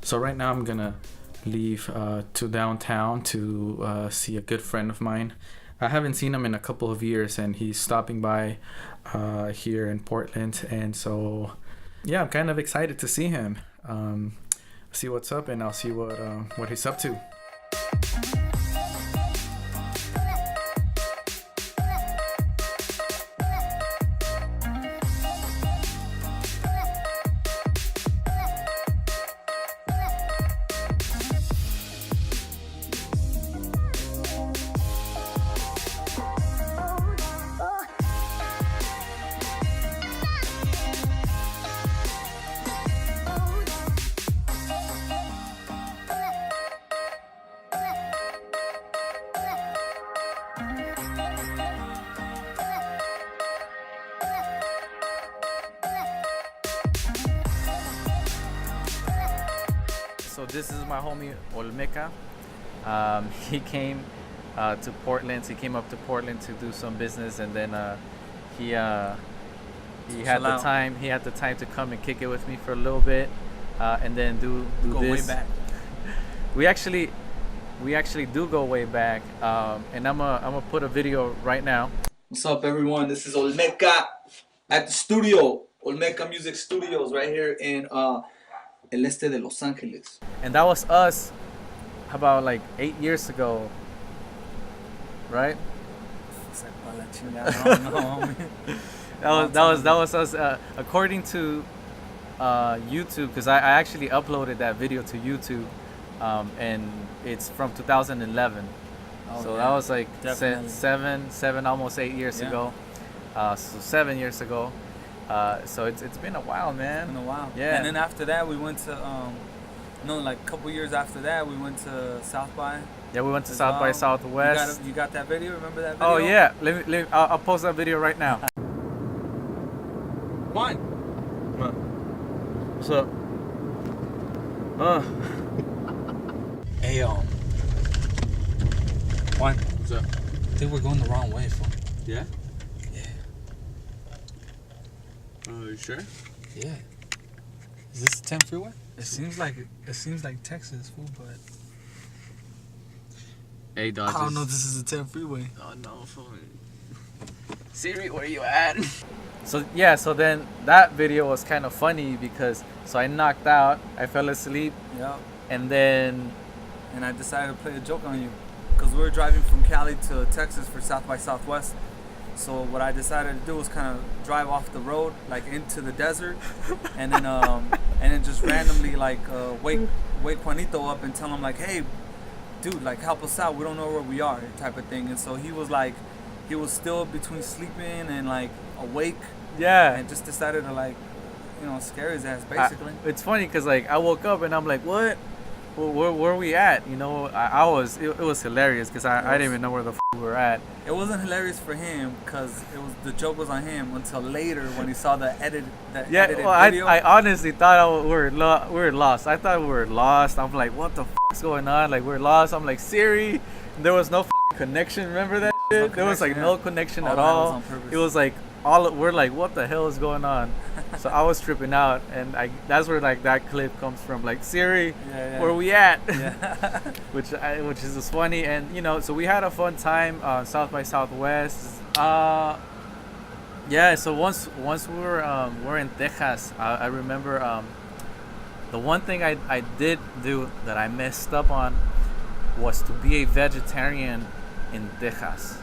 So right now I'm gonna leave to downtown to see a good friend of mine. I haven't seen him in a couple of years, and he's stopping by here in Portland, and so yeah, I'm kind of excited to see him. See what's up, and I'll see what he's up to. So this is my homie Olmeca. He came to Portland. He came up to Portland to do some business, and then he had the time. He had the time to come and kick it with me for a little bit, and then do go this. Way back. We actually do go way back, and I'm gonna put a video right now. What's up, everyone? This is Olmeca at the studio, Olmeca Music Studios, right here in el este de Los Angeles. And that was us about like 8 years ago, right? that was us according to YouTube, because I actually uploaded that video to YouTube, and it's from 2011. So that was like seven, almost 8 years ago. So 7 years ago. So it's been a while, man. It's been a while. Yeah. And then after that, we went to like a couple years after that, we went to South by. Yeah, we went to South by Southwest. You got that video? Remember that video? Oh yeah. I'll post that video right now. One. What's up? Hey, One. What's up? I think we're going the wrong way, fool. Yeah? Yeah. Oh, you sure? Yeah. Is this the 10 freeway? It seems like Texas, fool, but Hey, dog. I don't know if this is the 10 freeway. Oh no, Siri, where you at? So yeah, so then that video was kind of funny because I knocked out, I fell asleep, Yeah. and then I decided to play a joke on you because we were driving from Cali to Texas for South by Southwest. So what I decided to do was kind of drive off the road, like into the desert, and then just randomly like wake Juanito up and tell him like, hey, dude, like help us out. We don't know where we are, type of thing. And so he was still between sleeping and like awake. yeah, And just decided to like, scare his ass basically. it's funny because like I woke up and I'm like, what? Where are we at? It was hilarious because I didn't even know where the we were at. It wasn't hilarious for him because the joke was on him until later when he saw the edited video. I honestly thought we were lost. I thought we were lost. I'm like, what the is going on? Like, we're lost. I'm like, Siri. There was no connection. Remember that shit? There was like no connection at all. It was like we're like, what the hell is going on? So I was tripping out, and that's where like that clip comes from. Like, Siri, where we at? Yeah. which is just funny, and so we had a fun time South by Southwest. Yeah. So once we're in Texas, I remember the one thing I did do that I messed up on was to be a vegetarian in Texas.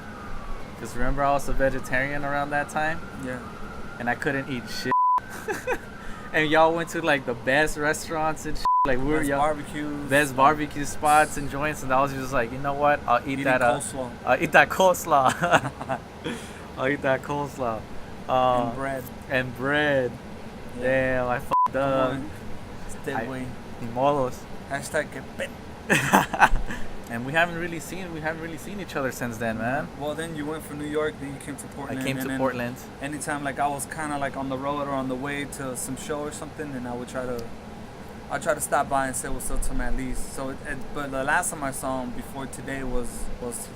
Because remember, I was a vegetarian around that time. Yeah. And I couldn't eat shit. And y'all went to like the best restaurants and shit. Like we were best barbecue spots and joints, and I was just like, you know what? I'll eat that. Coleslaw. I'll eat that coleslaw. I'll eat that coleslaw. And bread. Yeah. Damn, I fucked up. Ni modos. Hashtag que pe. And we haven't really seen each other since then, man. Well, then you went from New York, then you came to Portland. I came to Portland. Anytime like I was kind of like on the road or on the way to some show or something, and I'd try to stop by and say what's up to him at least. So, but the last time I saw him before today was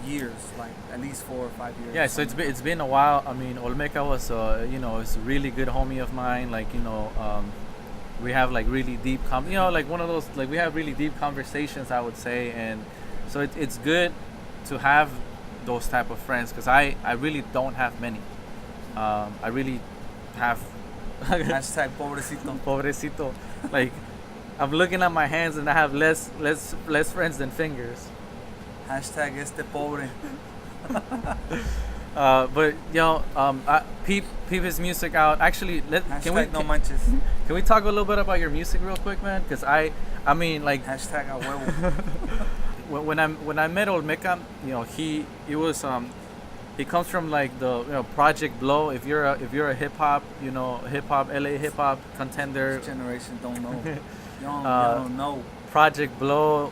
years, like at least 4 or 5 years. Yeah, so it's been a while. I mean, Olmeca was is a really good homie of mine. Like we have like really deep like one of those, like we have really deep conversations, I would say. And so it's good to have those type of friends, because I really don't have many. I really have Hashtag pobrecito. pobrecito. Like, I'm looking at my hands and I have less friends than fingers. Hashtag este pobre. But peep his music out. Actually, Hashtag no manches. can we talk a little bit about your music real quick, man? Because I mean, like, Hashtag a huevo. when I met Olmeca, he comes from like the Project Blow. If you're a hip hop LA hip hop contender, This generation don't know. Y'all don't know. Project Blow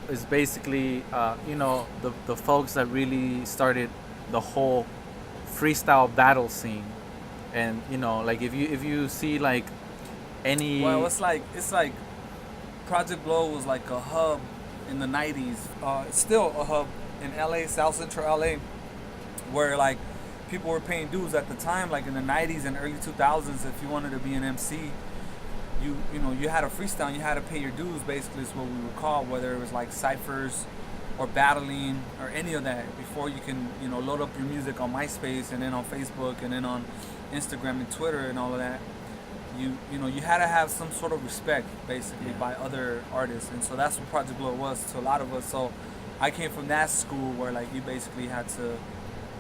is basically the folks that really started the whole freestyle battle scene. And like if you see like any, Well, it's like Project Blow was like a hub in the 90s. It's still a hub in LA, South Central LA, where like people were paying dues at the time. Like in the 90s and early 2000s, if you wanted to be an MC, you had a freestyle and you had to pay your dues, basically is what we would call, whether it was like ciphers or battling or any of that, before you can load up your music on MySpace and then on Facebook and then on Instagram and Twitter and all of that. You had to have some sort of respect, basically, by other artists. And so that's what Project Blow was to a lot of us. So I came from that school where like you basically had to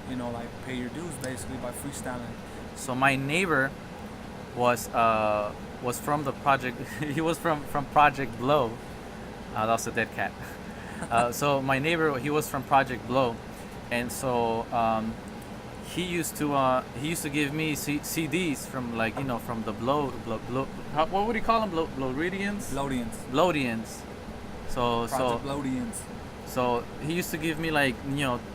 like pay your dues basically by freestyling. So my neighbor was from the project. He was from Project Blow. That was a dead cat. So my neighbor, he was from Project Blow, and so he used to give me CDs from like from the Blow. What would he call them? Blowridians? Blowdians. Project Blowdians. So he used to give me like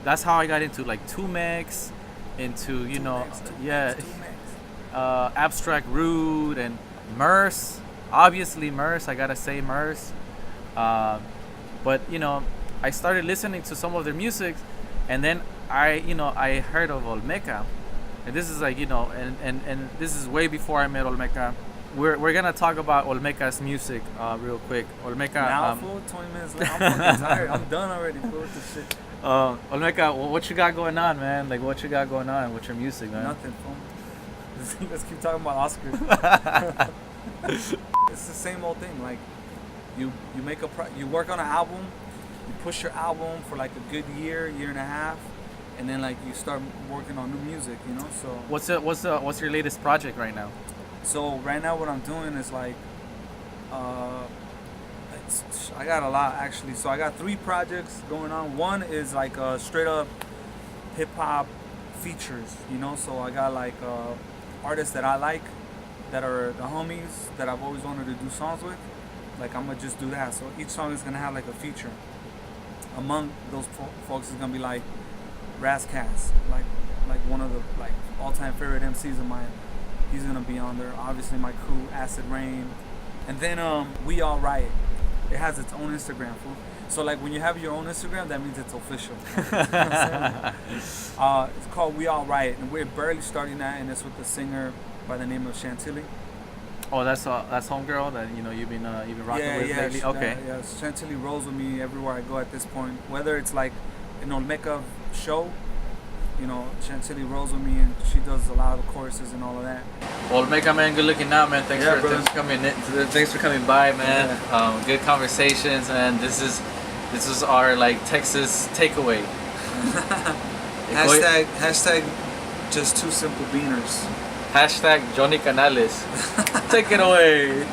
that's how I got into like 2Mex, into Abstract Rude and Merce. Obviously Merce, I gotta say Merce. But I started listening to some of their music, and then I heard of Olmeca, and this is like and this is way before I met Olmeca. We're gonna talk about Olmeca's music real quick. Olmeca. Now, fool, 20 minutes later, I'm fucking tired. I'm done already, fool, with this shit. Olmeca, what you got going on, man? Like, what you got going on with your music, man? Nothing, fool. Let's keep talking about Oscar. It's the same old thing. Like, you you work on an album, you push your album for like a good year and a half, and then like you start working on new music, So what's your latest project right now? So right now what I'm doing is like, I got a lot actually. So I got 3 projects going on. One is like straight up hip hop features, So I got like artists that I like, that are the homies that I've always wanted to do songs with. Like I'm gonna just do that. So each song is gonna have like a feature. Among those folks is gonna be like Razcast, like one of the like all-time favorite MCs of mine. He's gonna be on there. Obviously my crew, Acid Rain, and then We All Riot. It has its own Instagram, fool. So like when you have your own Instagram, that means it's official. It's called We All Riot, and we're barely starting that, and it's with the singer by the name of Chantilly. Oh, that's homegirl that you've been rocking with lately. Okay. Yeah, Chantilly rolls with me everywhere I go at this point. Whether it's like an Olmeca show, Chantilly rolls with me, and she does a lot of the choruses and all of that. Olmeca, man, good looking out, man. Thanks for coming by, man. Yeah. Good conversations, and this is our like Texas takeaway. Hashtag just 2 simple beaners. Hashtag Johnny Canales. Take it away.